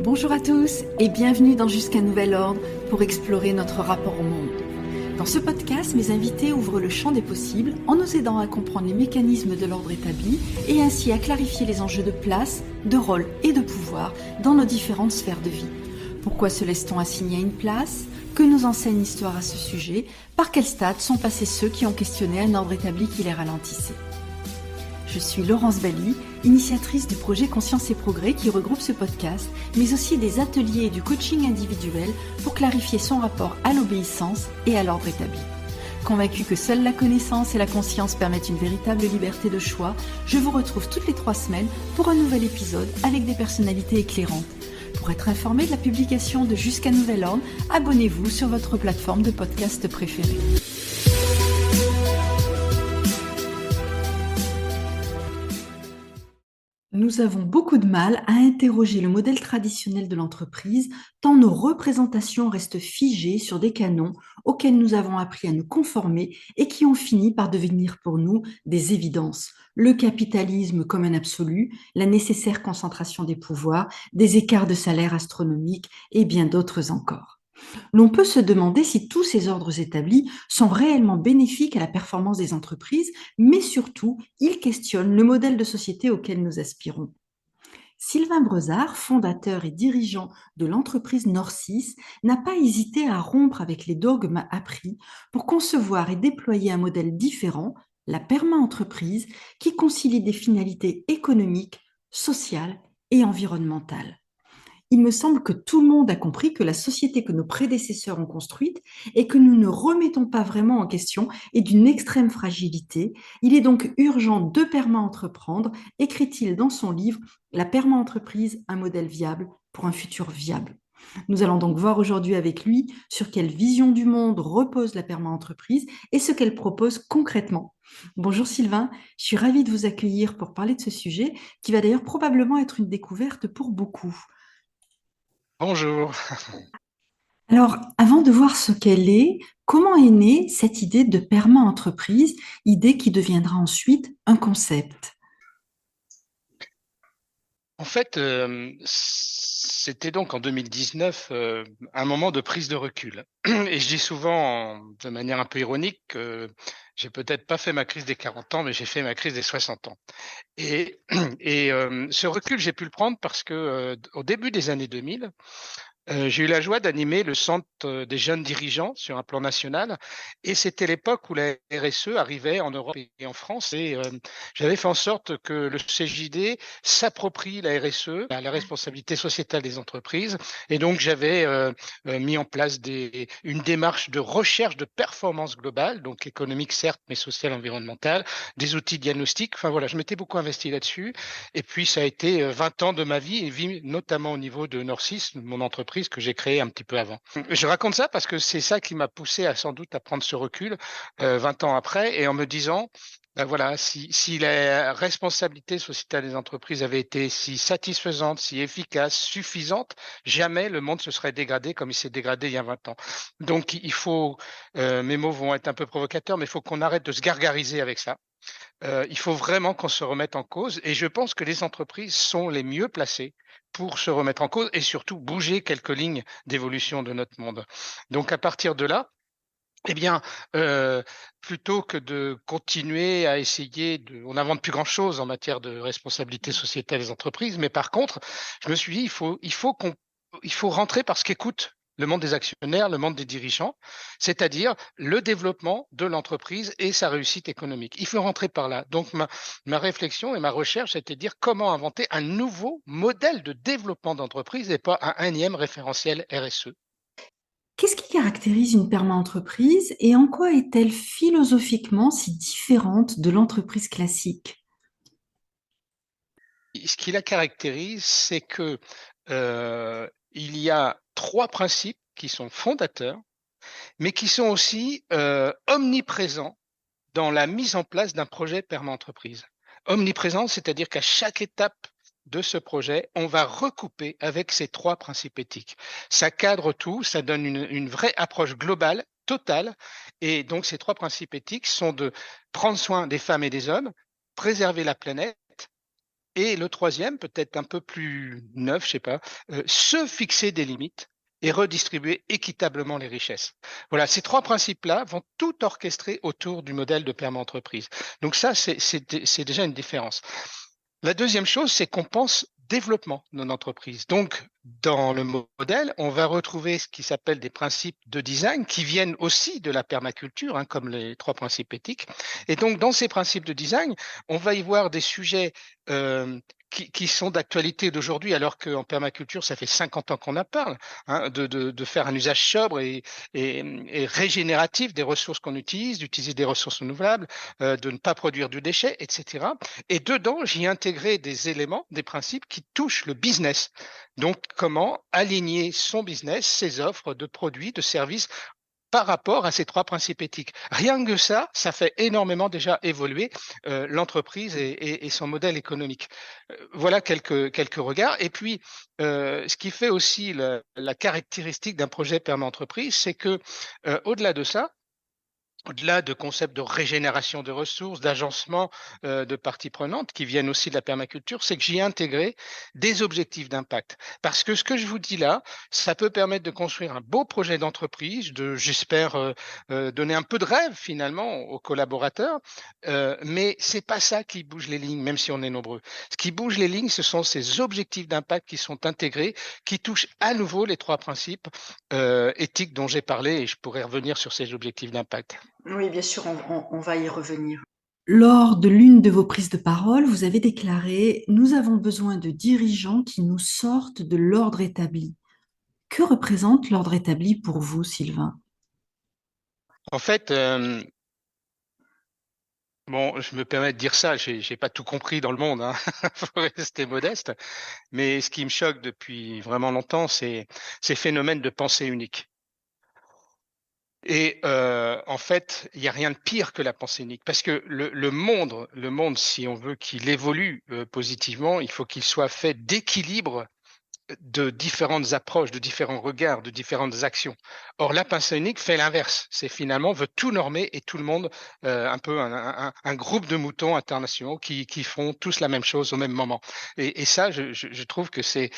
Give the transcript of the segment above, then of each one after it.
Bonjour à tous et bienvenue dans Jusqu'à nouvel ordre pour explorer notre rapport au monde. Dans ce podcast, mes invités ouvrent le champ des possibles en nous aidant à comprendre les mécanismes de l'ordre établi et ainsi à clarifier les enjeux de place, de rôle et de pouvoir dans nos différentes sphères de vie. Pourquoi se laisse-t-on assigner à une place ? Que nous enseigne l'histoire à ce sujet ? Par quel stade sont passés ceux qui ont questionné un ordre établi qui les ralentissait ? Je suis Laurence Bally, initiatrice du projet Conscience et Progrès qui regroupe ce podcast, mais aussi des ateliers et du coaching individuel pour clarifier son rapport à l'obéissance et à l'ordre établi. Convaincue que seule la connaissance et la conscience permettent une véritable liberté de choix, je vous retrouve toutes les 3 semaines pour un nouvel épisode avec des personnalités éclairantes. Pour être informé de la publication de Jusqu'à nouvel ordre, abonnez-vous sur votre plateforme de podcast préférée. Nous avons beaucoup de mal à interroger le modèle traditionnel de l'entreprise, tant nos représentations restent figées sur des canons auxquels nous avons appris à nous conformer et qui ont fini par devenir pour nous des évidences. Le capitalisme comme un absolu, la nécessaire concentration des pouvoirs, des écarts de salaire astronomiques et bien d'autres encore. L'on peut se demander si tous ces ordres établis sont réellement bénéfiques à la performance des entreprises, mais surtout, ils questionnent le modèle de société auquel nous aspirons. Sylvain Brezard, fondateur et dirigeant de l'entreprise Norcis, n'a pas hésité à rompre avec les dogmes appris pour concevoir et déployer un modèle différent, la perma-entreprise, qui concilie des finalités économiques, sociales et environnementales. Il me semble que tout le monde a compris que la société que nos prédécesseurs ont construite et que nous ne remettons pas vraiment en question est d'une extrême fragilité. Il est donc urgent de perma-entreprendre, écrit-il dans son livre La perma-entreprise, un modèle viable pour un futur viable. Nous allons donc voir aujourd'hui avec lui sur quelle vision du monde repose la perma-entreprise et ce qu'elle propose concrètement. Bonjour Sylvain, je suis ravie de vous accueillir pour parler de ce sujet qui va d'ailleurs probablement être une découverte pour beaucoup. Bonjour. Alors, avant de voir ce qu'elle est, comment est née cette idée de perma-entreprise, idée qui deviendra ensuite un concept? En fait, c'était donc en 2019, un moment de prise de recul et je dis souvent de manière un peu ironique que j'ai peut-être pas fait ma crise des 40 ans, mais j'ai fait ma crise des 60 ans et ce recul, j'ai pu le prendre parce que, au début des années 2000, j'ai eu la joie d'animer le centre, des jeunes dirigeants sur un plan national et c'était l'époque où la RSE arrivait en Europe et en France et j'avais fait en sorte que le CJD s'approprie la RSE, la responsabilité sociétale des entreprises et donc j'avais, mis en place une démarche de recherche de performance globale, donc économique certes, mais sociale, environnementale, des outils diagnostiques. Enfin voilà, je m'étais beaucoup investi là-dessus et puis ça a été, 20 ans de ma vie, notamment au niveau de Norcis, mon entreprise que j'ai créée un petit peu avant. Je raconte ça parce que c'est ça qui m'a poussé sans doute à prendre ce recul, 20 ans après et en me disant, bah, voilà, si la responsabilité sociétale des entreprises avait été si satisfaisante, si efficace, suffisante, jamais le monde se serait dégradé comme il s'est dégradé il y a 20 ans. Donc il faut, mes mots vont être un peu provocateurs, mais il faut qu'on arrête de se gargariser avec ça. Il faut vraiment qu'on se remette en cause et je pense que les entreprises sont les mieux placées pour se remettre en cause et surtout bouger quelques lignes d'évolution de notre monde. Donc à partir de là, eh bien, plutôt que de continuer à essayer on n'invente plus grand-chose en matière de responsabilité sociétale des entreprises, mais par contre, je me suis dit: il faut rentrer par ce qu'écoute le monde des actionnaires, le monde des dirigeants, c'est-à-dire le développement de l'entreprise et sa réussite économique. Il faut rentrer par là. Donc ma réflexion et ma recherche, c'était de dire comment inventer un nouveau modèle de développement d'entreprise et pas un énième référentiel RSE. Qu'est-ce qui caractérise une perma-entreprise et en quoi est-elle philosophiquement si différente de l'entreprise classique? Ce qui la caractérise, c'est que, il y a 3 principes qui sont fondateurs, mais qui sont aussi, omniprésents dans la mise en place d'un projet perma-entreprise. Omniprésent, c'est-à-dire qu'à chaque étape de ce projet, on va recouper avec ces 3 principes éthiques. Ça cadre tout, ça donne une vraie approche globale, totale et donc ces 3 principes éthiques sont de prendre soin des femmes et des hommes, préserver la planète Et le troisième, peut-être un peu plus neuf, je sais pas, se fixer des limites et redistribuer équitablement les richesses. Voilà, ces trois principes-là vont tout orchestrer autour du modèle de perma-entreprise. Donc ça, c'est déjà une différence. La deuxième chose, c'est qu'on pense développement de notre entreprise. Donc, dans le modèle, on va retrouver ce qui s'appelle des principes de design qui viennent aussi de la permaculture, hein, comme les trois principes éthiques. Et donc, dans ces principes de design, on va y voir des sujets qui sont d'actualité d'aujourd'hui, alors qu'en permaculture, ça fait 50 ans qu'on en parle, hein, de faire un usage sobre et régénératif des ressources qu'on utilise, d'utiliser des ressources renouvelables, de ne pas produire du déchet, etc. Et dedans, j'y ai intégré des éléments, des principes qui touchent le business. Donc, comment aligner son business, ses offres de produits, de services par rapport à ces trois principes éthiques. Rien que ça fait énormément déjà évoluer l'entreprise et son modèle économique. Voilà quelques regards. Et puis, ce qui fait aussi la caractéristique d'un projet perma-entreprise, c'est que au-delà de ça, au-delà de concepts de régénération de ressources, d'agencement de parties prenantes qui viennent aussi de la permaculture, c'est que j'y ai intégré des objectifs d'impact. Parce que ce que je vous dis là, ça peut permettre de construire un beau projet d'entreprise, j'espère, donner un peu de rêve finalement aux collaborateurs, mais c'est pas ça qui bouge les lignes, même si on est nombreux. Ce qui bouge les lignes, ce sont ces objectifs d'impact qui sont intégrés, qui touchent à nouveau les trois principes éthiques dont j'ai parlé, et je pourrais revenir sur ces objectifs d'impact. Oui, bien sûr, on va y revenir. Lors de l'une de vos prises de parole, vous avez déclaré: nous avons besoin de dirigeants qui nous sortent de l'ordre établi. Que représente l'ordre établi pour vous, Sylvain? En fait, bon, je me permets de dire ça, j'ai pas tout compris dans le monde, hein. Faut rester modeste. Mais ce qui me choque depuis vraiment longtemps, c'est ces phénomènes de pensée unique. Et en fait, il y a rien de pire que la pensée unique, parce que le monde, si on veut qu'il évolue positivement, il faut qu'il soit fait d'équilibre de différentes approches, de différents regards, de différentes actions. Or, la pensée unique fait l'inverse. C'est finalement veut tout normer et tout le monde, un peu un groupe de moutons internationaux qui font tous la même chose au même moment. Et ça, je trouve que c'est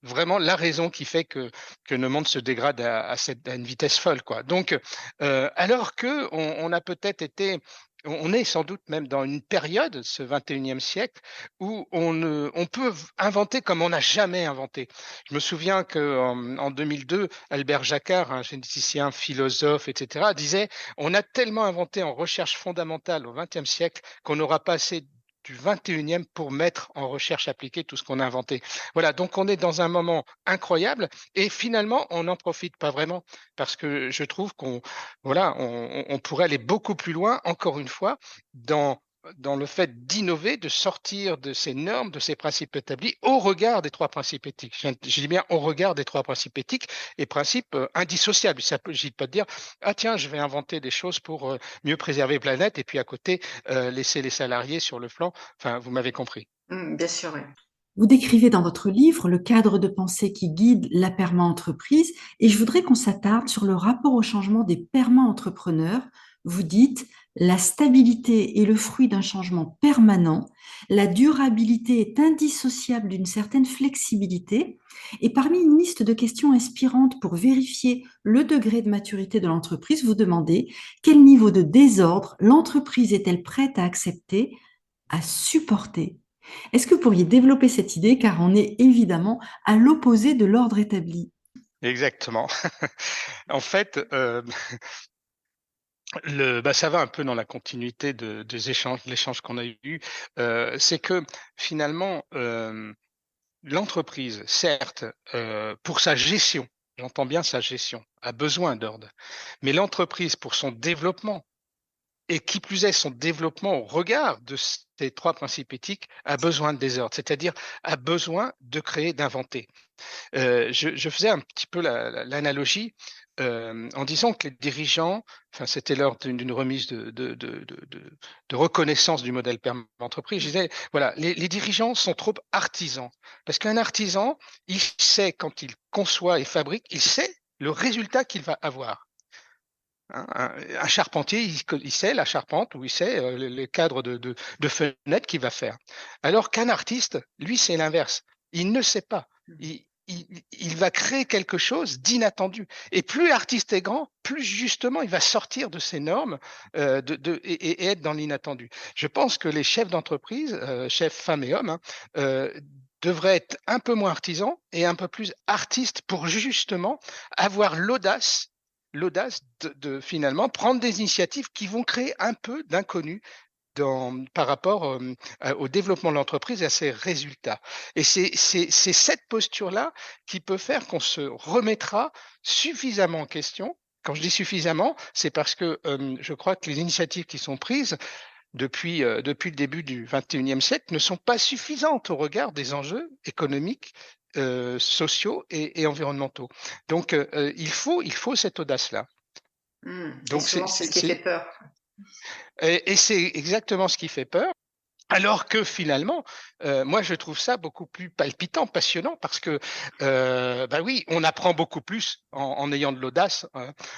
vraiment la raison qui fait que le monde se dégrade à une vitesse folle, quoi. Donc, alors que on a peut-être été on est sans doute même dans une période, ce 21e siècle, où on peut inventer comme on n'a jamais inventé. Je me souviens qu'en 2002, Albert Jacquard, un généticien, philosophe, etc., disait: on a tellement inventé en recherche fondamentale au 20e siècle qu'on n'aura pas assez du 21e pour mettre en recherche appliquée tout ce qu'on a inventé. Voilà, donc on est dans un moment incroyable et finalement, on n'en profite pas vraiment parce que je trouve on pourrait aller beaucoup plus loin, encore une fois, dans dans le fait d'innover, de sortir de ces normes, de ces principes établis au regard des trois principes éthiques. Je dis bien au regard des trois principes éthiques et principes indissociables. Il ne s'agit pas de dire: ah tiens, je vais inventer des choses pour mieux préserver la planète et puis à côté laisser les salariés sur le flanc. Enfin, vous m'avez compris. Bien sûr, oui. Vous décrivez dans votre livre le cadre de pensée qui guide la perma-entreprise et je voudrais qu'on s'attarde sur le rapport au changement des perma-entrepreneurs. Vous dites: la stabilité est le fruit d'un changement permanent, la durabilité est indissociable d'une certaine flexibilité et parmi une liste de questions inspirantes pour vérifier le degré de maturité de l'entreprise, vous demandez: quel niveau de désordre l'entreprise est-elle prête à accepter, à supporter? Est-ce que vous pourriez développer cette idée car on est évidemment à l'opposé de l'ordre établi? Exactement. En fait, ça va un peu dans la continuité des échanges, de l'échange qu'on a eu. C'est que finalement, l'entreprise, certes, pour sa gestion, j'entends bien sa gestion, a besoin d'ordre. Mais l'entreprise, pour son développement, et qui plus est son développement au regard de ces trois principes éthiques, a besoin de désordre, c'est-à-dire a besoin de créer, d'inventer. Je faisais un petit peu l'analogie en disant que les dirigeants, enfin, c'était lors d'une remise de reconnaissance du modèle entreprise. Je disais, voilà, les dirigeants sont trop artisans. Parce qu'un artisan, il sait quand il conçoit et fabrique, il sait le résultat qu'il va avoir. hein. Un charpentier, il sait la charpente ou il sait les cadres de fenêtres qu'il va faire. Alors qu'un artiste, lui, c'est l'inverse. Il ne sait pas. Il va créer quelque chose d'inattendu. Et plus l'artiste est grand, plus justement il va sortir de ces normes et être dans l'inattendu. Je pense que les chefs d'entreprise, chefs femmes et hommes, hein, devraient être un peu moins artisans et un peu plus artistes pour justement avoir l'audace de finalement prendre des initiatives qui vont créer un peu d'inconnu par rapport au développement de l'entreprise et à ses résultats. Et c'est cette posture-là qui peut faire qu'on se remettra suffisamment en question. Quand je dis suffisamment, c'est parce que je crois que les initiatives qui sont prises depuis le début du XXIe siècle ne sont pas suffisantes au regard des enjeux économiques, sociaux et environnementaux. Donc, il faut cette audace-là. Et Donc, souvent, c'est ce qui fait peur. et c'est exactement ce qui fait peur. Alors que finalement, moi je trouve ça beaucoup plus palpitant, passionnant, parce que bah oui, on apprend beaucoup plus en ayant de l'audace,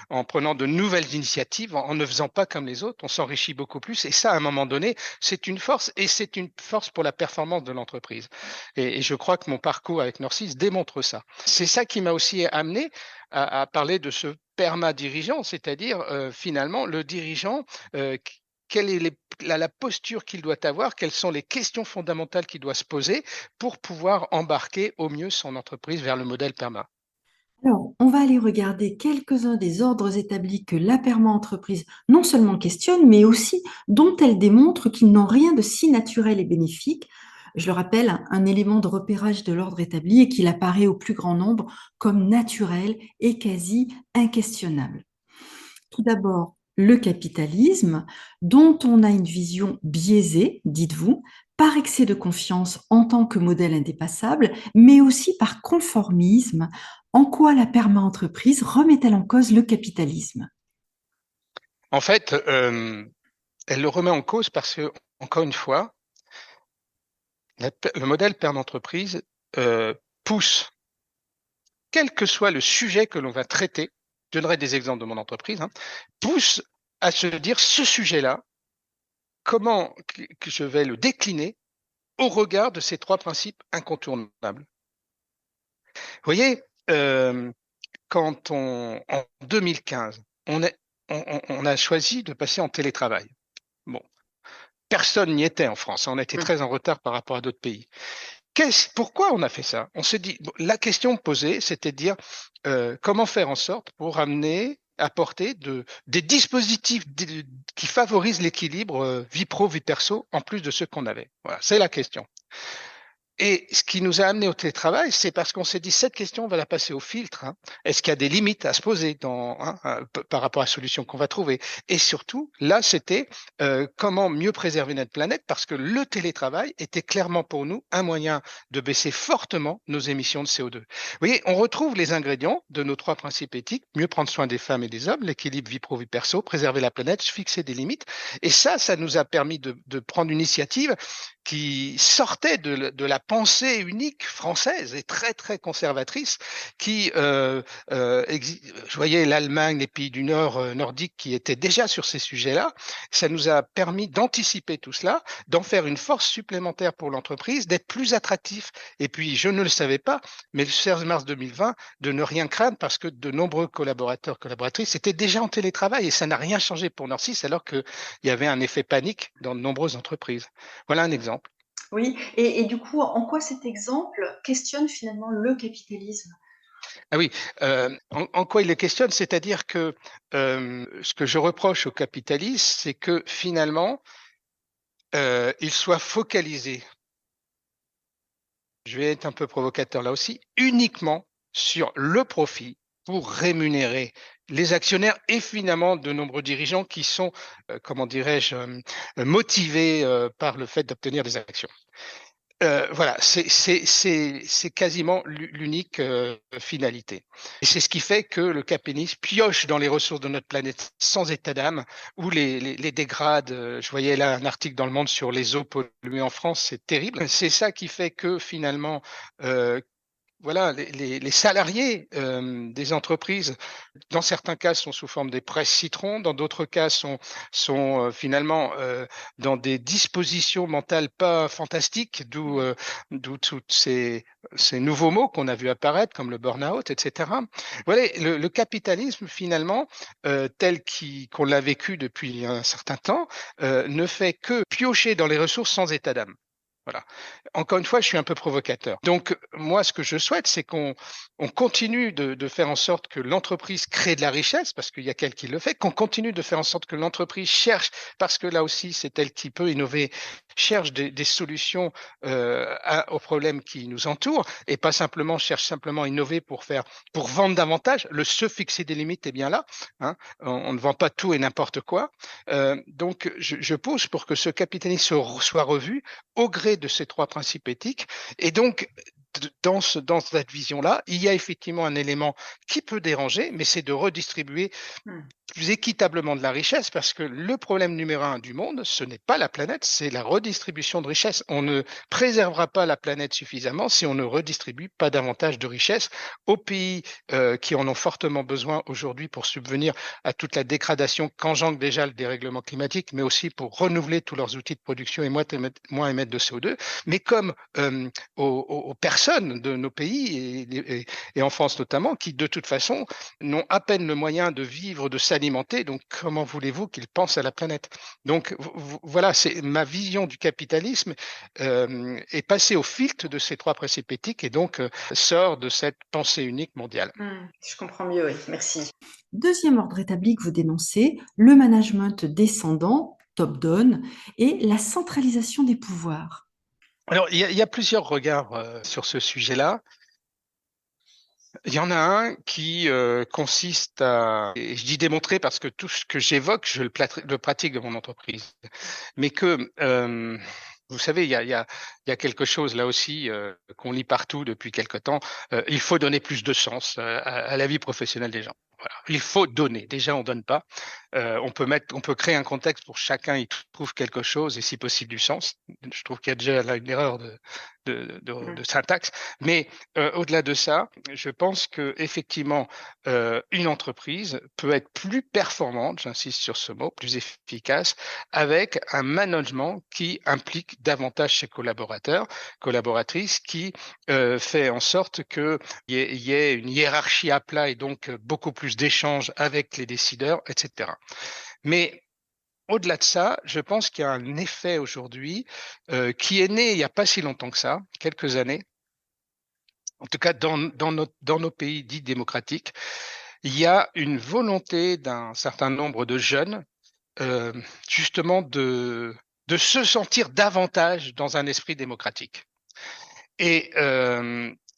en prenant de nouvelles initiatives, en ne faisant pas comme les autres, on s'enrichit beaucoup plus. Et ça, à un moment donné, c'est une force, et c'est une force pour la performance de l'entreprise. Et je crois que mon parcours avec Norcis démontre ça. C'est ça qui m'a aussi amené à parler de ce perma-dirigeant, c'est-à-dire finalement le dirigeant quelle est la posture qu'il doit avoir, quelles sont les questions fondamentales qu'il doit se poser pour pouvoir embarquer au mieux son entreprise vers le modèle PERMA. Alors, on va aller regarder quelques-uns des ordres établis que la perma-entreprise non seulement questionne, mais aussi dont elle démontre qu'ils n'ont rien de si naturel et bénéfique. Je le rappelle, un élément de repérage de l'ordre établi est qu'il apparaît au plus grand nombre comme naturel et quasi inquestionnable. Tout d'abord, le capitalisme, dont on a une vision biaisée, dites-vous, par excès de confiance en tant que modèle indépassable, mais aussi par conformisme. En quoi la perma-entreprise remet-elle en cause le capitalisme? En fait, elle le remet en cause parce que, encore une fois, le modèle père d'entreprise pousse, quel que soit le sujet que l'on va traiter, je donnerai des exemples de mon entreprise, hein, pousse à se dire ce sujet-là, comment que je vais le décliner au regard de ces trois principes incontournables. Vous voyez, quand en 2015, on a choisi de passer en télétravail. Bon, personne n'y était en France. On était très en retard par rapport à d'autres pays. Pourquoi on a fait ça? On s'est dit, la question posée, c'était de dire comment faire en sorte pour apporter des dispositifs qui favorisent l'équilibre vie pro, vie perso, en plus de ceux qu'on avait. Voilà, c'est la question. Et ce qui nous a amené au télétravail, c'est parce qu'on s'est dit, cette question, on va la passer au filtre. Hein. Est-ce qu'il y a des limites à se poser par rapport à la solution qu'on va trouver? Et surtout, là, c'était comment mieux préserver notre planète, parce que le télétravail était clairement pour nous un moyen de baisser fortement nos émissions de CO2. Vous voyez, on retrouve les ingrédients de nos trois principes éthiques, mieux prendre soin des femmes et des hommes, l'équilibre vie pro, vie perso, préserver la planète, fixer des limites. Et ça nous a permis de prendre une initiative qui sortait de la pensée unique française et très très conservatrice qui je voyais l'Allemagne, les pays du Nord nordiques qui étaient déjà sur ces sujets-là. Ça nous a permis d'anticiper tout cela, d'en faire une force supplémentaire pour l'entreprise, d'être plus attractif. Et puis je ne le savais pas, mais le 16 mars 2020, de ne rien craindre parce que de nombreux collaborateurs, collaboratrices étaient déjà en télétravail et ça n'a rien changé pour Norcis alors qu'il y avait un effet panique dans de nombreuses entreprises. Voilà un exemple. Oui, et du coup, en quoi cet exemple questionne finalement le capitalisme? Ah oui, en quoi il le questionne? C'est-à-dire que ce que je reproche au capitalisme, c'est que finalement, il soit focalisé, je vais être un peu provocateur là aussi, uniquement sur le profit pour rémunérer les actionnaires et finalement de nombreux dirigeants qui sont, comment dirais-je, motivés par le fait d'obtenir des actions. Voilà, c'est quasiment l'unique finalité. Et c'est ce qui fait que le capitalisme pioche dans les ressources de notre planète sans état d'âme, ou les dégrade. Je voyais là un article dans Le Monde sur les eaux polluées en France, c'est terrible. C'est ça qui fait que finalement, voilà, les salariés des entreprises, dans certains cas, sont sous forme des presses citrons, dans d'autres cas, sont finalement dans des dispositions mentales pas fantastiques, d'où tous ces nouveaux mots qu'on a vu apparaître, comme le burn-out, etc. Voilà, le capitalisme, finalement, qu'on l'a vécu depuis un certain temps, ne fait que piocher dans les ressources sans état d'âme. Voilà. Encore une fois, je suis un peu provocateur. Donc, moi, ce que je souhaite, c'est qu'on continue de faire en sorte que l'entreprise crée de la richesse, parce qu'il y a qu'elle qui le fait, qu'on continue de faire en sorte que l'entreprise cherche, parce que là aussi, c'est elle qui peut innover, cherche des solutions aux problèmes qui nous entourent, et pas simplement cherche simplement à innover pour vendre davantage. Le se fixer des limites est bien là. Hein. On ne vend pas tout et n'importe quoi. Donc, je pousse pour que ce capitalisme soit revu au gré de ces trois principes éthiques. Et donc, dans cette vision-là, il y a effectivement un élément qui peut déranger, mais c'est de redistribuer plus équitablement de la richesse, parce que le problème numéro un du monde, ce n'est pas la planète, c'est la redistribution de richesse. On ne préservera pas la planète suffisamment si on ne redistribue pas davantage de richesse aux pays qui en ont fortement besoin aujourd'hui pour subvenir à toute la dégradation qu'engendre déjà le dérèglement climatique, mais aussi pour renouveler tous leurs outils de production et moins émettre de CO2. Mais comme aux personnes de nos pays, et en France notamment, qui de toute façon n'ont à peine le moyen de vivre, de s'alimenter, donc comment voulez-vous qu'ils pensent à la planète? Donc voilà, c'est ma vision du capitalisme est passée au filtre de ces trois principes éthiques, et donc sort de cette pensée unique mondiale. Je comprends mieux, oui, merci. Deuxième ordre établi que vous dénoncez, le management descendant, top-down, et la centralisation des pouvoirs. Alors, il y a plusieurs regards sur ce sujet-là. Il y en a un qui consiste à, et je dis démontrer parce que tout ce que j'évoque, je le pratique dans mon entreprise, mais que vous savez, il y a quelque chose là aussi qu'on lit partout depuis quelque temps. Il faut donner plus de sens à la vie professionnelle des gens. Voilà. Il faut donner. Déjà, on donne pas. On peut créer un contexte pour chacun y trouve quelque chose et si possible du sens. Je trouve qu'il y a déjà là une erreur de syntaxe. Mais au-delà de ça, je pense que effectivement, une entreprise peut être plus performante, j'insiste sur ce mot, plus efficace, avec un management qui implique davantage ses collaborateurs, collaboratrices, qui fait en sorte qu'il y ait une hiérarchie à plat et donc beaucoup plus d'échanges avec les décideurs, etc. Mais au-delà de ça, je pense qu'il y a un effet aujourd'hui qui est né il n'y a pas si longtemps que ça, quelques années, en tout cas dans nos pays dits démocratiques. Il y a une volonté d'un certain nombre de jeunes justement de se sentir davantage dans un esprit démocratique. Et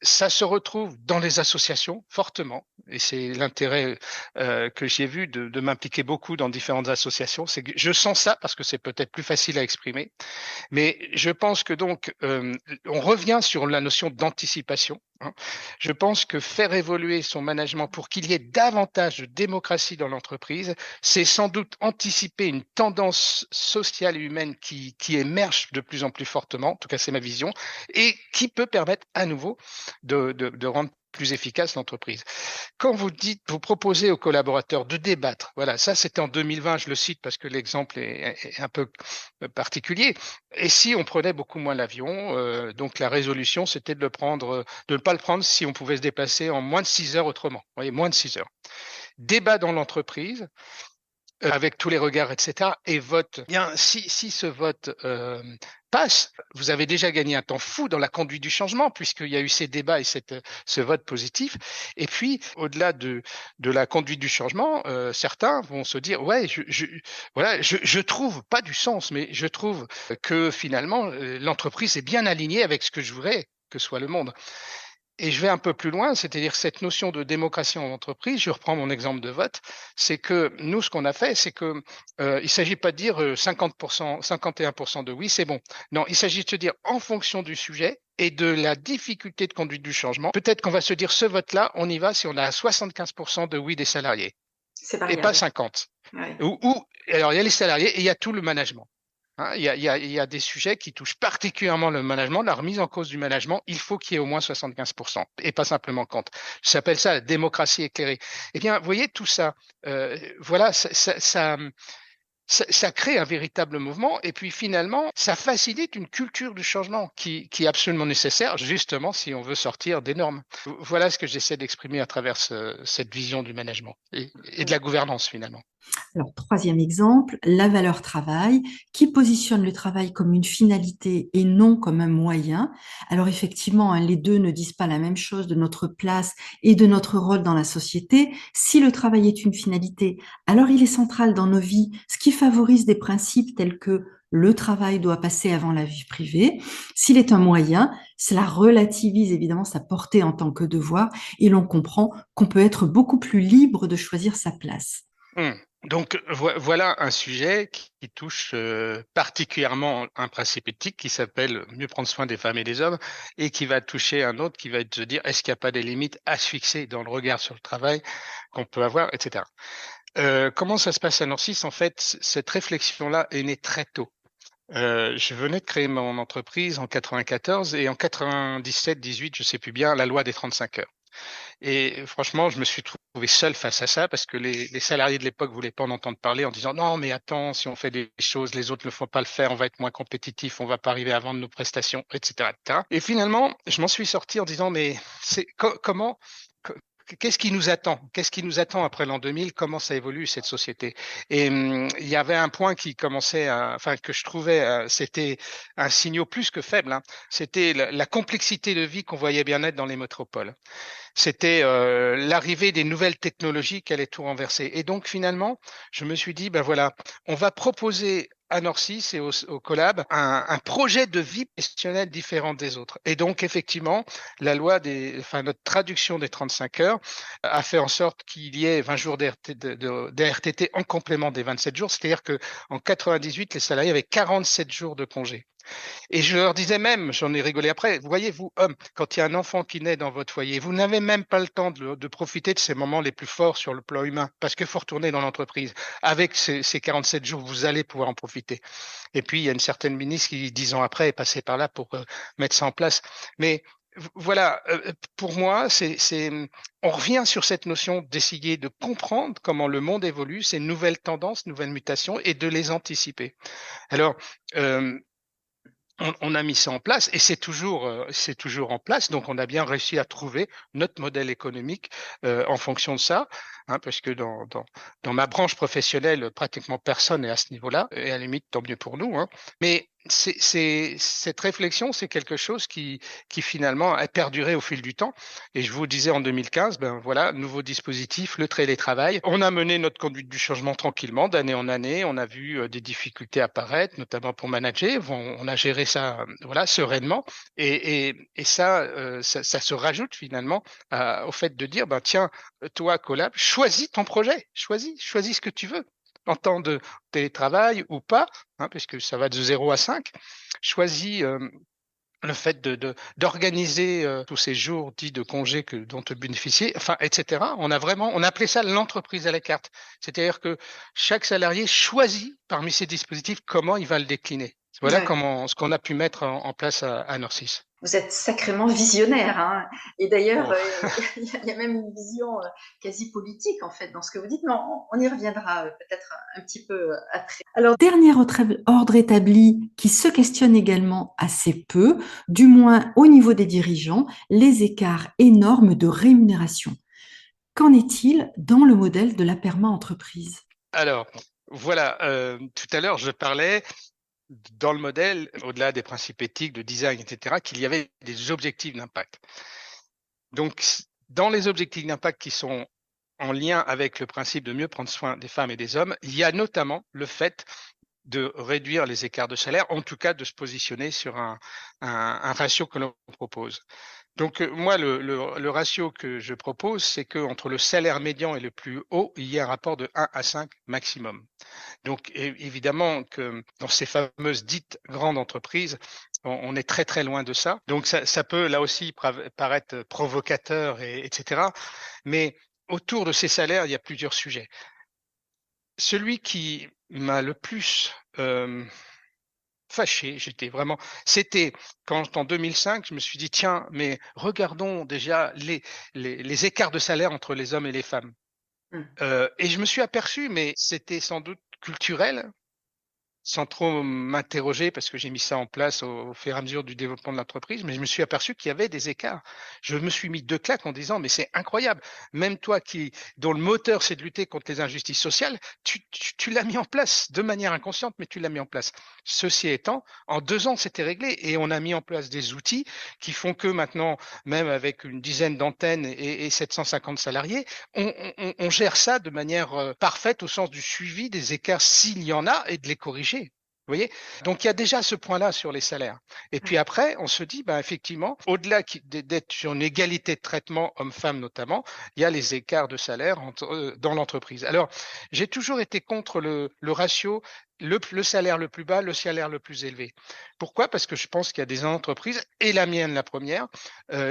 ça se retrouve dans les associations fortement, et c'est l'intérêt que j'ai vu de m'impliquer beaucoup dans différentes associations. C'est que je sens ça parce que c'est peut-être plus facile à exprimer, mais je pense que donc on revient sur la notion d'anticipation. Hein. Je pense que faire évoluer son management pour qu'il y ait davantage de démocratie dans l'entreprise, c'est sans doute anticiper une tendance sociale et humaine qui émerge de plus en plus fortement, en tout cas c'est ma vision, et qui peut permettre à nouveau de rendre plus efficace l'entreprise. Quand vous proposez aux collaborateurs de débattre, voilà, ça c'était en 2020, je le cite parce que l'exemple est un peu particulier. Et si on prenait beaucoup moins l'avion, donc la résolution c'était de ne pas le prendre si on pouvait se déplacer en moins de 6 heures autrement. Vous voyez, moins de 6 heures. Débat dans l'entreprise, avec tous les regards, etc., et vote. Bien, si ce vote passe, vous avez déjà gagné un temps fou dans la conduite du changement, puisqu'il y a eu ces débats et ce vote positif. Et puis, au-delà de la conduite du changement, certains vont se dire, ouais, je trouve pas du sens, mais je trouve que finalement, l'entreprise est bien alignée avec ce que je voudrais que soit le monde. Et je vais un peu plus loin, c'est-à-dire cette notion de démocratie en entreprise, je reprends mon exemple de vote, c'est que nous, ce qu'on a fait, c'est que il s'agit pas de dire 50%, 51% de oui, c'est bon. Non, il s'agit de se dire en fonction du sujet et de la difficulté de conduite du changement, peut-être qu'on va se dire ce vote-là, on y va si on a 75% de oui des salariés. C'est Et pas 50. Ouais. Alors, il y a les salariés et il y a tout le management. Hein, il y a des sujets qui touchent particulièrement le management, la remise en cause du management. Il faut qu'il y ait au moins 75% et pas simplement Kant. J'appelle ça la démocratie éclairée. Eh bien, vous voyez tout ça. Voilà, ça crée un véritable mouvement et puis finalement, ça facilite une culture du changement qui est absolument nécessaire, justement, si on veut sortir des normes. Voilà ce que j'essaie d'exprimer à travers cette vision du management et de la gouvernance finalement. Alors, troisième exemple, la valeur travail, qui positionne le travail comme une finalité et non comme un moyen. Alors, effectivement, hein, les deux ne disent pas la même chose de notre place et de notre rôle dans la société. Si le travail est une finalité, alors il est central dans nos vies, ce qui favorise des principes tels que le travail doit passer avant la vie privée. S'il est un moyen, cela relativise évidemment sa portée en tant que devoir et l'on comprend qu'on peut être beaucoup plus libre de choisir sa place. Donc voilà un sujet qui touche particulièrement un principe éthique qui s'appelle mieux prendre soin des femmes et des hommes et qui va toucher un autre qui va être de dire est-ce qu'il n'y a pas des limites à se fixer dans le regard sur le travail qu'on peut avoir, etc. Comment ça se passe à Norcis? En fait, cette réflexion-là est née très tôt. Je venais de créer mon entreprise en 94 et en 97-18, je sais plus bien, la loi des 35 heures. Et franchement, je me suis trouvé seul face à ça parce que les salariés de l'époque voulaient pas en entendre parler en disant non, mais attends, si on fait des choses, les autres ne font pas le faire, on va être moins compétitif, on va pas arriver à vendre nos prestations, etc., etc. Et finalement, je m'en suis sorti en disant mais comment qu'est-ce qui nous attend? Qu'est-ce qui nous attend après l'an 2000? Comment ça évolue cette société? Et il y avait un point qui commençait enfin que je trouvais, c'était un signal plus que faible. Hein. C'était la complexité de vie qu'on voyait bien être dans les métropoles. C'était l'arrivée des nouvelles technologies qui allaient tout renverser. Et donc finalement, je me suis dit, ben voilà, on va proposer à Norcis et au Collab un projet de vie professionnelle différent des autres. Et donc effectivement, notre traduction des 35 heures a fait en sorte qu'il y ait 20 jours d'RTT en complément des 27 jours. C'est-à-dire qu'en 98, les salariés avaient 47 jours de congé. Et je leur disais même, j'en ai rigolé après, vous voyez, vous, hommes, quand il y a un enfant qui naît dans votre foyer, vous n'avez même pas le temps de profiter de ces moments les plus forts sur le plan humain, parce qu'il faut retourner dans l'entreprise. Avec ces 47 jours, vous allez pouvoir en profiter. Et puis, il y a une certaine ministre qui, 10 ans après, est passée par là pour mettre ça en place. Mais voilà, pour moi, on revient sur cette notion d'essayer de comprendre comment le monde évolue, ces nouvelles tendances, nouvelles mutations, et de les anticiper. Alors, on a mis ça en place et c'est toujours en place. Donc, on a bien réussi à trouver notre modèle économique en fonction de ça, hein, parce que dans ma branche professionnelle, pratiquement personne n'est à ce niveau-là. Et à la limite, tant mieux pour nous. Hein. Mais cette réflexion, c'est quelque chose qui finalement a perduré au fil du temps. Et je vous disais en 2015, ben voilà, nouveau dispositif, le télétravail. On a mené notre conduite du changement tranquillement, d'année en année. On a vu des difficultés apparaître, notamment pour manager. On a géré ça, voilà, sereinement. Et ça se rajoute finalement au fait de dire, ben tiens, toi, Collab, choisis ton projet, choisis ce que tu veux en temps de télétravail ou pas, hein, puisque ça va de 0 à 5, choisis le fait d'organiser tous ces jours dits de congés dont tu bénéficier, enfin, etc. On a appelé ça l'entreprise à la carte. C'est-à-dire que chaque salarié choisit parmi ces dispositifs comment il va le décliner. Voilà ce qu'on a pu mettre en place à Norcis. Vous êtes sacrément visionnaire, hein. Et d'ailleurs, Oh. il y a même une vision quasi politique, en fait, dans ce que vous dites, mais on y reviendra peut-être un petit peu après. Alors, dernier ordre établi qui se questionne également assez peu, du moins au niveau des dirigeants, les écarts énormes de rémunération. Qu'en est-il dans le modèle de la perma-entreprise? Alors, voilà, tout à l'heure, je parlais dans le modèle, au-delà des principes éthiques, de design, etc., qu'il y avait des objectifs d'impact. Donc, dans les objectifs d'impact qui sont en lien avec le principe de mieux prendre soin des femmes et des hommes, il y a notamment le fait de réduire les écarts de salaire, en tout cas de se positionner sur un ratio que l'on propose. Donc moi, le ratio que je propose, c'est qu'entre le salaire médian et le plus haut, il y a un rapport de 1 à 5 maximum. Donc évidemment que dans ces fameuses dites grandes entreprises, on est très très loin de ça. Donc ça peut là aussi paraître provocateur, etc. Mais autour de ces salaires, il y a plusieurs sujets. Celui qui m'a le plus fâché, c'était quand en 2005, je me suis dit, tiens, mais regardons déjà les écarts de salaire entre les hommes et les femmes. Et je me suis aperçu, mais c'était sans doute culturel, sans trop m'interroger parce que j'ai mis ça en place au fur et à mesure du développement de l'entreprise, mais je me suis aperçu qu'il y avait des écarts. Je me suis mis 2 claques en disant: «Mais c'est incroyable, même toi dont le moteur c'est de lutter contre les injustices sociales, tu l'as mis en place de manière inconsciente, mais tu l'as mis en place». Ceci étant, en 2 ans, c'était réglé et on a mis en place des outils qui font que maintenant, même avec une dizaine d'antennes et 750 salariés, on gère ça de manière, parfaite au sens du suivi des écarts s'il y en a et de les corriger. Vous voyez? Donc il y a déjà ce point-là sur les salaires. Et puis après, on se dit, ben, effectivement, au-delà d'être sur une égalité de traitement homme-femme notamment, il y a les écarts de salaire dans l'entreprise. Alors, j'ai toujours été contre le ratio, le salaire le plus bas, le salaire le plus élevé. Pourquoi? Parce que je pense qu'il y a des entreprises, et la mienne la première,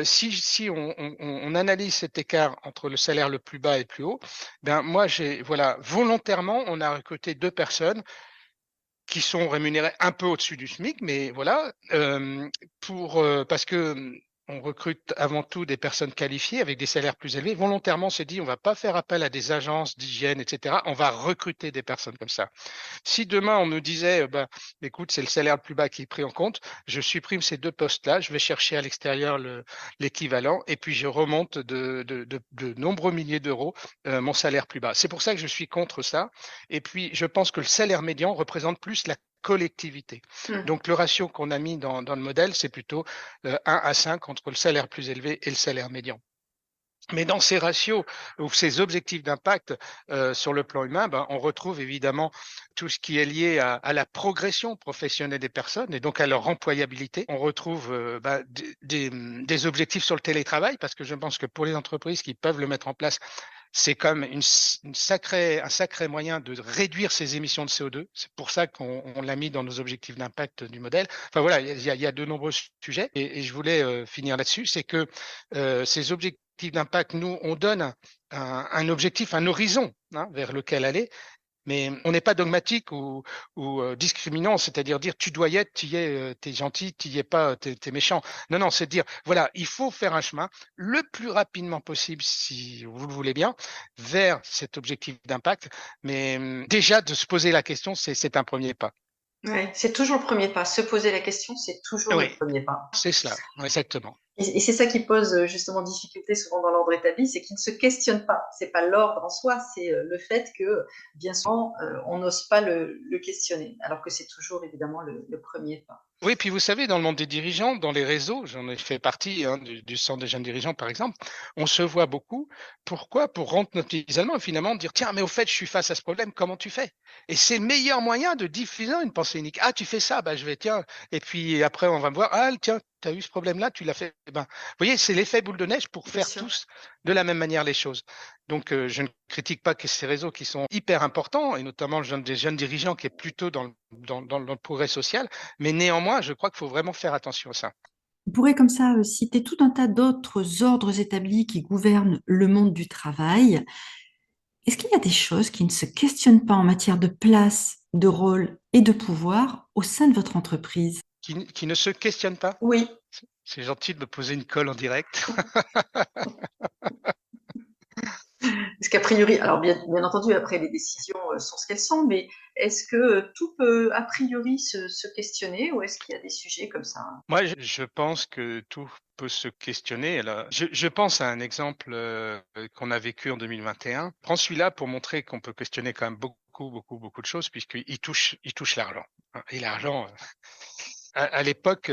si on analyse cet écart entre le salaire le plus bas et le plus haut, ben moi voilà, volontairement, on a recruté 2 personnes qui sont rémunérés un peu au-dessus du SMIC, mais voilà, parce que on recrute avant tout des personnes qualifiées avec des salaires plus élevés. Volontairement, on s'est dit, on va pas faire appel à des agences d'hygiène, etc. On va recruter des personnes comme ça. Si demain on nous disait, bah, écoute, c'est le salaire le plus bas qui est pris en compte, je supprime ces 2 postes-là, je vais chercher à l'extérieur l'équivalent et puis je remonte de nombreux milliers d'euros mon salaire plus bas. C'est pour ça que je suis contre ça. Et puis, je pense que le salaire médian représente plus la collectivité. Donc, le ratio qu'on a mis dans le modèle, c'est plutôt 1 à 5 entre le salaire plus élevé et le salaire médian. Mais dans ces ratios ou ces objectifs d'impact sur le plan humain, ben, on retrouve évidemment tout ce qui est lié à la progression professionnelle des personnes et donc à leur employabilité. On retrouve des objectifs sur le télétravail parce que je pense que pour les entreprises qui peuvent le mettre en place, c'est comme un sacré moyen de réduire ces émissions de CO2. C'est pour ça qu'on l'a mis dans nos objectifs d'impact du modèle. Enfin voilà, il y a de nombreux sujets et je voulais finir là-dessus. C'est que ces objectifs d'impact, nous, on donne un objectif, un horizon vers lequel aller, mais on n'est pas dogmatique ou discriminant, c'est-à-dire dire tu dois y être, tu y es, t'es gentil, tu y es pas, t'es méchant. Non, non, c'est de dire voilà, il faut faire un chemin le plus rapidement possible, si vous le voulez bien, vers cet objectif d'impact. Mais déjà de se poser la question, c'est un premier pas. Ouais, c'est toujours le premier pas. Se poser la question, c'est toujours le Oui, premier pas. c'est cela, exactement. Et c'est ça qui pose justement difficulté souvent dans l'ordre établi, c'est qu'il ne se questionne pas. C'est pas l'ordre en soi, c'est le fait que bien souvent on n'ose pas le questionner, alors que c'est toujours évidemment le premier pas. Oui, puis vous savez, dans le monde des dirigeants, dans les réseaux, j'en ai fait partie du centre des jeunes dirigeants, par exemple, on se voit beaucoup. Pourquoi? Pour rendre notre isolement et finalement dire, tiens, mais au fait, je suis face à ce problème, comment tu fais? Et c'est le meilleur moyen de diffuser une pensée unique. Ah, tu fais ça, bah, je vais, tiens. Et puis après, on va me voir, ah, tiens, tu as eu ce problème-là, tu l'as fait. Eh ben, vous voyez, c'est l'effet boule de neige pour Bien faire sûr. tous de la même manière les choses. Donc, je ne critique pas que ces réseaux qui sont hyper importants, et notamment des jeunes dirigeants qui est plutôt dans le progrès social. Mais néanmoins, je crois qu'il faut vraiment faire attention à ça. On pourrait comme ça citer tout un tas d'autres ordres établis qui gouvernent le monde du travail. Est-ce qu'il y a des choses qui ne se questionnent pas en matière de place, de rôle et de pouvoir au sein de votre entreprise? Qui ne se questionnent pas. Oui, C'est gentil de me poser une colle en direct. parce qu'a priori, alors bien entendu, après les décisions sont ce qu'elles sont, mais est-ce que tout peut a priori se questionner ou est-ce qu'il y a des sujets comme ça? Moi, je pense que tout peut se questionner. Alors, je pense à un exemple qu'on a vécu en 2021. Je prends celui-là pour montrer qu'on peut questionner quand même beaucoup de choses puisqu'il touche l'argent. Et l'argent, à l'époque,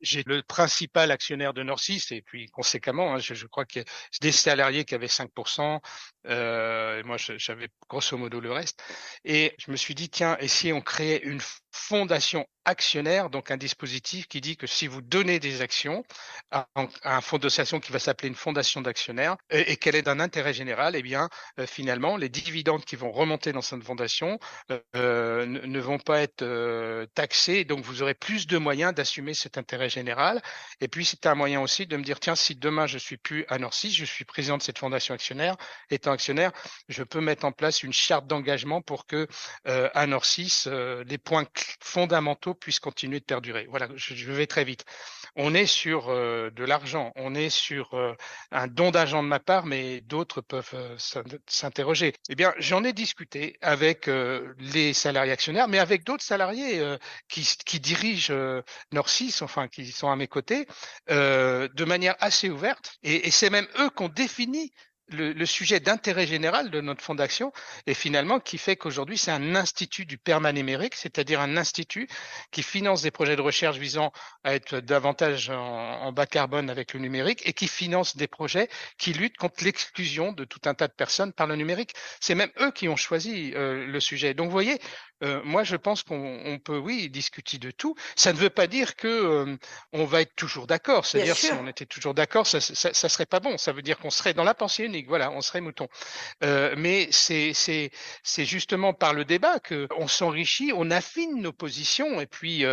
j'ai le principal actionnaire de Norcis et puis conséquemment, je crois que c'est des salariés qui avaient 5%, et moi j'avais grosso modo le reste. Et je me suis dit, tiens, et si on créait une fondation actionnaire, donc un dispositif qui dit que si vous donnez des actions à un fonds d'association qui va s'appeler une fondation d'actionnaires et qu'elle est d'un intérêt général, eh bien finalement les dividendes qui vont remonter dans cette fondation ne vont pas être taxés, donc vous aurez plus de moyens d'assumer cet intérêt général. Et puis c'est un moyen aussi de me dire, tiens, si demain je suis plus à Norcis, je suis président de cette fondation actionnaire, étant actionnaire, je peux mettre en place une charte d'engagement pour que à Norcis, les points clés fondamentaux puissent continuer de perdurer. Voilà, je vais très vite. On est sur de l'argent, on est sur un don d'argent de ma part, mais d'autres peuvent s'interroger. Eh bien, j'en ai discuté avec les salariés actionnaires, mais avec d'autres salariés qui dirigent Nord6, enfin qui sont à mes côtés, de manière assez ouverte. Et c'est même eux qui ont défini le sujet d'intérêt général de notre fonds d'action, et finalement qui fait qu'aujourd'hui c'est un institut du permanumérique, c'est-à-dire un institut qui finance des projets de recherche visant à être davantage en bas carbone avec le numérique, et qui finance des projets qui luttent contre l'exclusion de tout un tas de personnes par le numérique. C'est même eux qui ont choisi le sujet. Donc vous voyez, moi je pense qu'on peut, oui, discuter de tout. Ça ne veut pas dire que on va être toujours d'accord. Bien C'est-à-dire, si sûr. on était toujours d'accord, ça serait pas bon. Ça veut dire qu'on serait dans la pensée unique. Voilà, on serait mouton. Mais c'est justement par le débat que on s'enrichit, on affine nos positions, et puis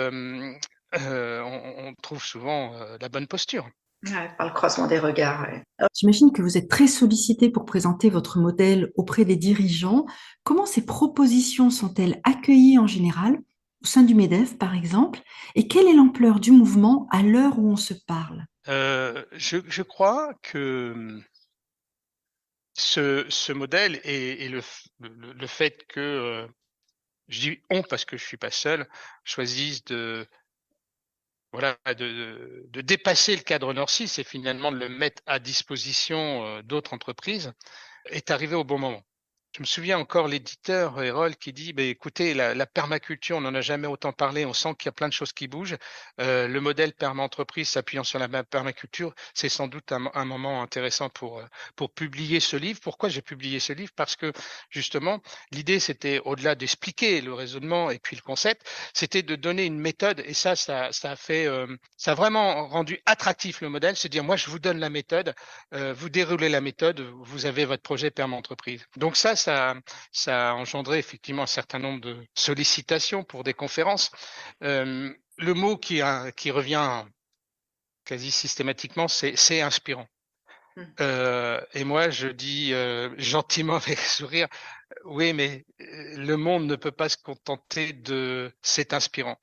on trouve souvent la bonne posture. Ouais, par le croisement des regards. Ouais. J'imagine que vous êtes très sollicité pour présenter votre modèle auprès des dirigeants. Comment ces propositions sont-elles accueillies en général, au sein du MEDEF par exemple, et quelle est l'ampleur du mouvement à l'heure où on se parle? Je crois que ce modèle et le fait que, je dis on parce que je suis pas seul, choisissent de, voilà, de dépasser le cadre Nord6 et finalement de le mettre à disposition d'autres entreprises, est arrivé au bon moment. Je me souviens encore l'éditeur Erol qui dit: «Beh, écoutez, la permaculture, on n'en a jamais autant parlé, on sent qu'il y a plein de choses qui bougent. Le modèle perma-entreprise s'appuyant sur la permaculture, c'est sans doute un moment intéressant pour publier ce livre». Pourquoi j'ai publié ce livre? Parce que justement, l'idée, c'était, au-delà d'expliquer le raisonnement et puis le concept, c'était de donner une méthode, et ça a fait, ça a vraiment rendu attractif le modèle. C'est dire: «Moi, je vous donne la méthode, vous déroulez la méthode, vous avez votre projet perma-entreprise». Donc ça a engendré effectivement un certain nombre de sollicitations pour des conférences. Le mot qui revient quasi systématiquement, c'est inspirant. Et moi, je dis gentiment avec sourire, oui, mais le monde ne peut pas se contenter de c'est inspirant.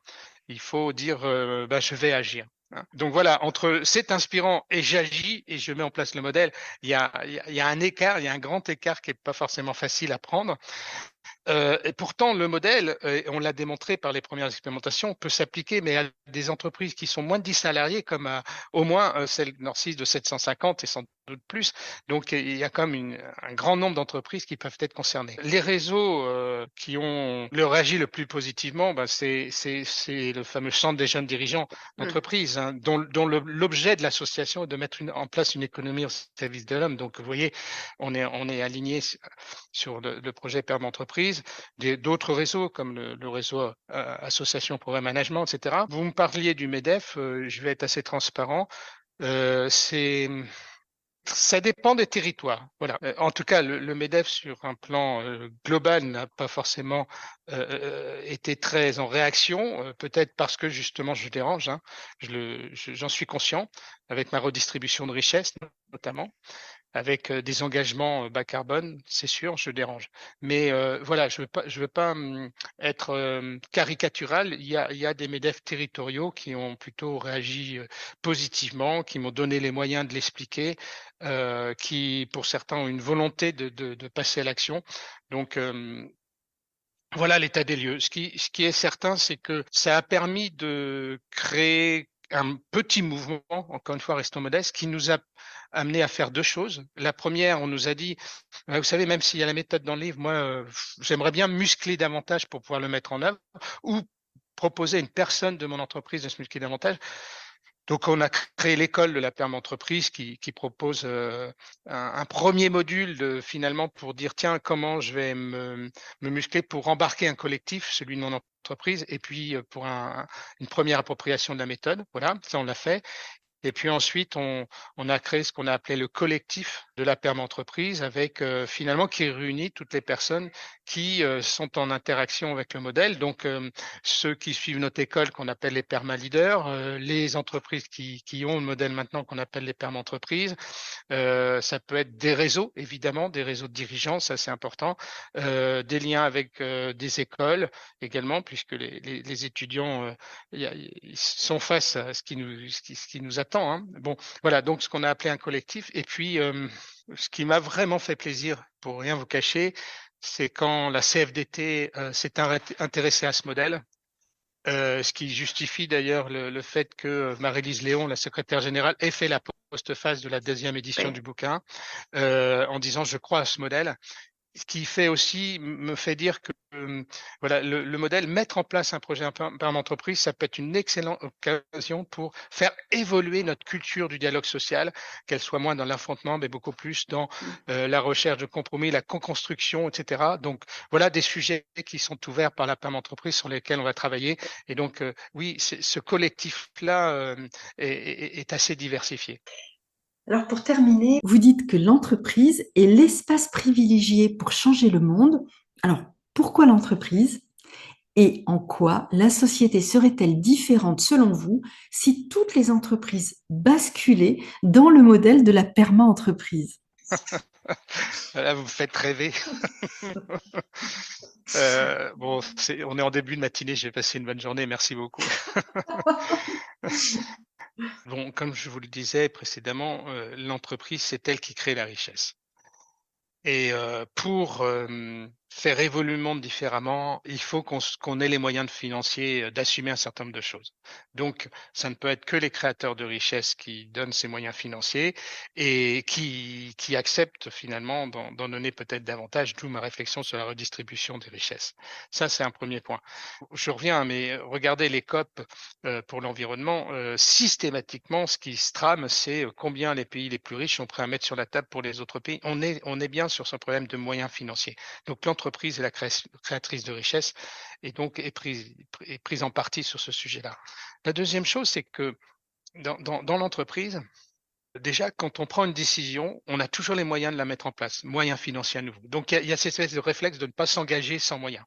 Il faut dire, bah, je vais agir. Hein. Donc voilà, entre c'est inspirant et j'agis et je mets en place le modèle, il y a un écart, il y a un grand écart qui est pas forcément facile à prendre. Et pourtant, le modèle, on l'a démontré par les premières expérimentations, peut s'appliquer, mais à des entreprises qui sont moins de 10 salariés, comme au moins celle Nord6 de 750 et sans doute plus. Donc, il y a quand même un grand nombre d'entreprises qui peuvent être concernées. Les réseaux qui ont réagi le plus positivement, ben, c'est le fameux centre des jeunes dirigeants d'entreprise, hein, dont l'objet de l'association est de mettre en place une économie au service de l'homme. Donc, vous voyez, on est aligné sur le projet Perma Entreprise, d'autres réseaux comme le réseau Association Programme Management, etc. Vous me parliez du MEDEF, je vais être assez transparent. Ça dépend des territoires. Voilà. En tout cas, le MEDEF, sur un plan global, n'a pas forcément été très en réaction, peut-être parce que justement je dérange, hein. J'en suis conscient, avec ma redistribution de richesse notamment, avec des engagements bas carbone, c'est sûr, je dérange. Mais voilà, je veux pas être caricatural. Il y a des MEDEF territoriaux qui ont plutôt réagi positivement, qui m'ont donné les moyens de l'expliquer, qui, pour certains, ont une volonté de passer à l'action. Donc, voilà l'état des lieux. Ce qui est certain, c'est que ça a permis de créer un petit mouvement, encore une fois, restons modestes, qui nous a amené à faire deux choses. La première, on nous a dit, vous savez, même s'il y a la méthode dans le livre, moi, j'aimerais bien muscler davantage pour pouvoir le mettre en œuvre, ou proposer à une personne de mon entreprise de se muscler davantage. Donc, on a créé l'école de la perma-entreprise qui propose un premier module finalement pour dire, tiens, comment je vais me muscler pour embarquer un collectif, celui de mon entreprise, et puis pour une première appropriation de la méthode. Voilà, ça on l'a fait. Et puis ensuite, on a créé ce qu'on a appelé le collectif de la perma-entreprise avec finalement qui réunit toutes les personnes qui sont en interaction avec le modèle. Donc, ceux qui suivent notre école qu'on appelle les perma-leaders, les entreprises qui ont le modèle maintenant qu'on appelle les perma-entreprises. Ça peut être des réseaux, évidemment, des réseaux de dirigeants, ça c'est important, des liens avec des écoles également, puisque les étudiants ils sont face à ce qui nous attend. Hein. Bon, voilà, donc ce qu'on a appelé un collectif. Et puis, ce qui m'a vraiment fait plaisir, pour rien vous cacher, c'est quand la CFDT s'est intéressée à ce modèle. Ce qui justifie d'ailleurs le fait que Marie-Lise Léon, la secrétaire générale, ait fait la postface de la deuxième édition Oui. du bouquin en disant je crois à ce modèle. Ce qui fait aussi me fait dire que voilà le modèle mettre en place un projet par entreprise, ça peut être une excellente occasion pour faire évoluer notre culture du dialogue social, qu'elle soit moins dans l'affrontement, mais beaucoup plus dans la recherche de compromis, la co-construction, etc. Donc voilà des sujets qui sont ouverts par la PAM entreprise sur lesquels on va travailler. Et donc oui, ce collectif-là est assez diversifié. Alors pour terminer, vous dites que l'entreprise est l'espace privilégié pour changer le monde. Alors pourquoi l'entreprise et en quoi la société serait-elle différente selon vous si toutes les entreprises basculaient dans le modèle de la perma-entreprise? Là, vous me faites rêver. Bon, on est en début de matinée, j'ai passé une bonne journée, merci beaucoup. Bon, comme je vous le disais précédemment, l'entreprise, c'est elle qui crée la richesse. Et pour faire évoluer le monde différemment, il faut qu'on ait les moyens financiers d'assumer un certain nombre de choses. Donc, ça ne peut être que les créateurs de richesse qui donnent ces moyens financiers et qui acceptent finalement d'en donner peut-être davantage, d'où ma réflexion sur la redistribution des richesses. Ça, c'est un premier point. Je reviens, mais regardez les COP pour l'environnement. Systématiquement, ce qui se trame, c'est combien les pays les plus riches sont prêts à mettre sur la table pour les autres pays. On est bien sur ce problème de moyens financiers. Donc l'entreprise est la créatrice de richesse et donc est prise en partie sur ce sujet-là. La deuxième chose, c'est que dans l'entreprise, déjà, quand on prend une décision, on a toujours les moyens de la mettre en place, moyens financiers à nouveau. Donc, il y a cette espèce de réflexe de ne pas s'engager sans moyens.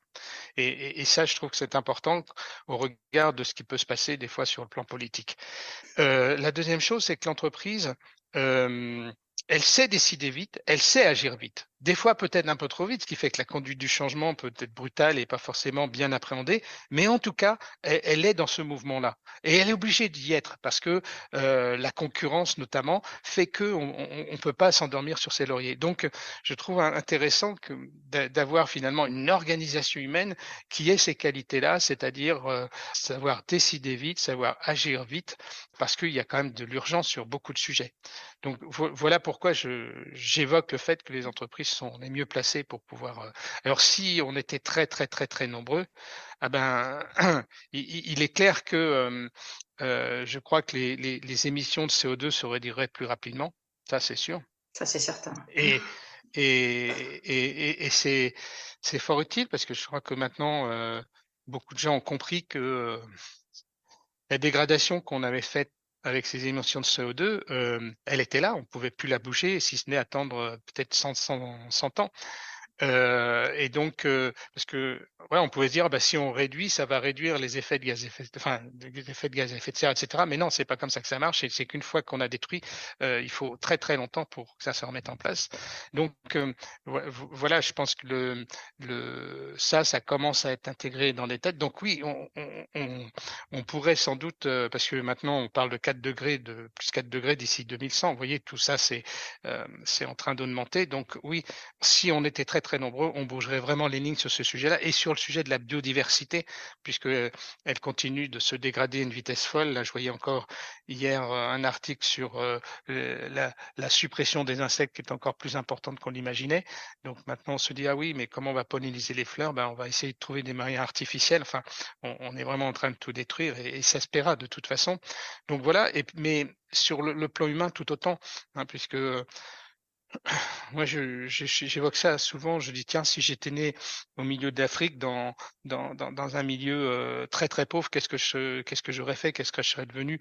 Et ça, je trouve que c'est important au regard de ce qui peut se passer des fois sur le plan politique. La deuxième chose, c'est que l'entreprise, elle sait décider vite, elle sait agir vite. Des fois, peut-être un peu trop vite, ce qui fait que la conduite du changement peut être brutale et pas forcément bien appréhendée. Mais en tout cas, elle est dans ce mouvement-là. Et elle est obligée d'y être parce que la concurrence, notamment, fait qu'on ne peut pas s'endormir sur ses lauriers. Donc, je trouve intéressant d'avoir finalement une organisation humaine qui ait ces qualités-là, c'est-à-dire savoir décider vite, savoir agir vite, parce qu'il y a quand même de l'urgence sur beaucoup de sujets. Donc voilà pourquoi j'évoque le fait que les entreprises sont les mieux placées pour pouvoir. Alors si on était très très très très nombreux, ah ben il est clair que je crois que les émissions de CO2 se réduiraient plus rapidement, ça c'est sûr. Ça, c'est certain. Et et c'est fort utile parce que je crois que maintenant beaucoup de gens ont compris que la dégradation qu'on avait faite avec ces émissions de CO2, elle était là, on ne pouvait plus la bouger, si ce n'est attendre peut-être 100 ans. Et donc, parce que ouais, on pouvait se dire, bah, si on réduit, ça va réduire les effets de gaz à effet, enfin, les effets de gaz à effet de serre, etc. Mais non, c'est pas comme ça que ça marche. Et c'est qu'une fois qu'on a détruit, il faut très très longtemps pour que ça se remette en place. Donc voilà, je pense que ça commence à être intégré dans les têtes. Donc oui, on pourrait sans doute, parce que maintenant on parle de 4 degrés, de plus 4 degrés d'ici 2100. Vous voyez, tout ça c'est en train d'augmenter. Donc oui, si on était très très nombreux, on bougerait vraiment les lignes sur ce sujet-là et sur le sujet de la biodiversité, puisque elle continue de se dégrader à une vitesse folle. Là, je voyais encore hier un article sur la suppression des insectes qui est encore plus importante qu'on l'imaginait. Donc maintenant, on se dit ah oui, mais comment on va polliniser les fleurs? Ben, on va essayer de trouver des moyens artificiels. Enfin, on est vraiment en train de tout détruire et ça se paiera de toute façon. Donc voilà. Mais sur le plan humain, tout autant, hein, puisque Moi, j'évoque ça souvent. Je dis, tiens, si j'étais né au milieu d'Afrique, dans un milieu très très pauvre, qu'est-ce que j'aurais fait? Qu'est-ce que je serais devenu?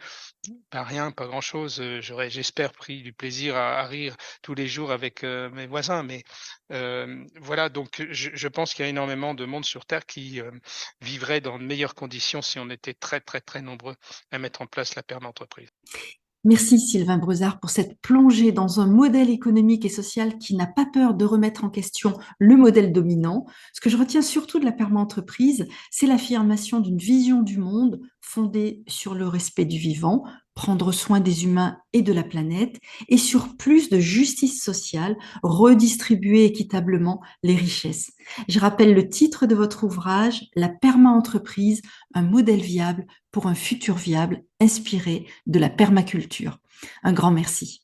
Pas rien, pas grand-chose. J'aurais, j'espère, pris du plaisir à rire tous les jours avec mes voisins. Mais voilà, donc je pense qu'il y a énormément de monde sur Terre qui vivrait dans de meilleures conditions si on était très très très nombreux à mettre en place la perma-entreprise. Merci Sylvain Brezard pour cette plongée dans un modèle économique et social qui n'a pas peur de remettre en question le modèle dominant. Ce que je retiens surtout de la perma-entreprise, c'est l'affirmation d'une vision du monde fondée sur le respect du vivant, prendre soin des humains et de la planète, et sur plus de justice sociale, redistribuer équitablement les richesses. Je rappelle le titre de votre ouvrage, La perma-entreprise, un modèle viable pour un futur viable inspiré de la permaculture. Un grand merci.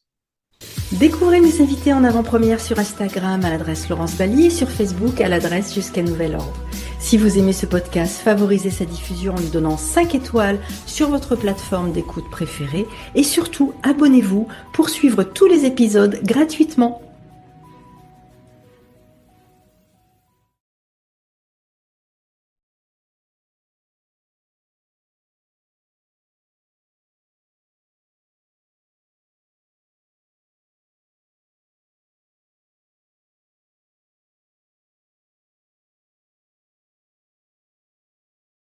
Découvrez mes invités en avant-première sur Instagram à l'adresse Laurence Bali et sur Facebook à l'adresse Jusqu'à Nouvel Ordre. Si vous aimez ce podcast, favorisez sa diffusion en lui donnant 5 étoiles sur votre plateforme d'écoute préférée et surtout abonnez-vous pour suivre tous les épisodes gratuitement.